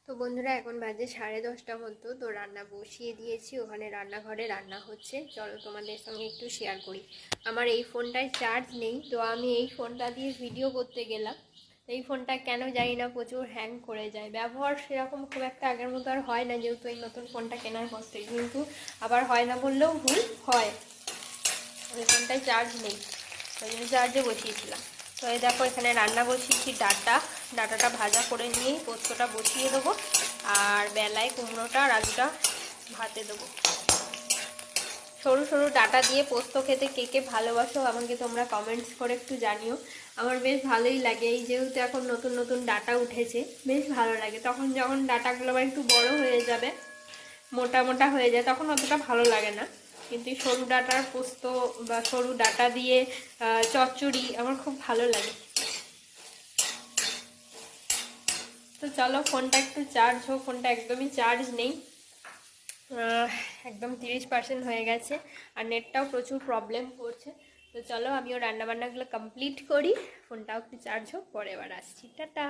তো বন্ধুরা এখন বাজে 10:30 মতো। তো রান্না বসিয়ে দিয়েছি, ওখানে রান্নাঘরে রান্না হচ্ছে। চলো তোমাদের সঙ্গে একটু শেয়ার করি। আমার এই ফোনটায় চার্জ নেই, তো আমি এই ফোনটা দিয়ে ভিডিও করতে গেলাম। এই ফোনটা কেন জানি না প্রচুর হ্যাং করে যায়, ব্যবহার সেরকম খুব একটা আগের মতো আর হয় না, যেহেতু এই নতুন ফোনটা কেনার পর থেকে। কিন্তু আবার হয় না বললেও ভুল, হয়। ওই ফোনটায় চার্জ নেই, ওই জন্য চার্জে বসিয়েছিলাম। তো এই দেখো এখানে রান্না বসিয়েছি, ডাটাটা ভাজা করে নিয়েই পোস্তটা বসিয়ে দেবো। আর বেলায় কুমড়োটা আর আলুটা ভাতে দেবো। সরু সরু ডাটা দিয়ে পোস্ত খেতে কে কে ভালোবাসো আমাকে তোমরা কমেন্টস করে একটু জানিও। আমার বেশ ভালোই লাগে, এই যেহেতু এখন নতুন নতুন ডাটা উঠেছে, বেশ ভালো লাগে। তখন যখন ডাটাগুলো আবার একটু বড় হয়ে যাবে, মোটা মোটা হয়ে যায়, তখন অতটা ভালো লাগে না। কিন্তু এই সরু ডাটার পোস্ত বা সরু ডাটা দিয়ে চচ্চড়ি আমার খুব ভালো লাগে। তো চলো ফোনটা একটু চার্জ হোক, ফোনটা একদমই চার্জ নেই, একদম 30% হয়ে গেছে। আর নেটটাও প্রচুর প্রবলেম করছে। তো চলো আমিও রান্নাবান্নাগুলো কমপ্লিট করি, ফোনটাও একটু চার্জ হোক, পরে আবার আসছি। টাটা।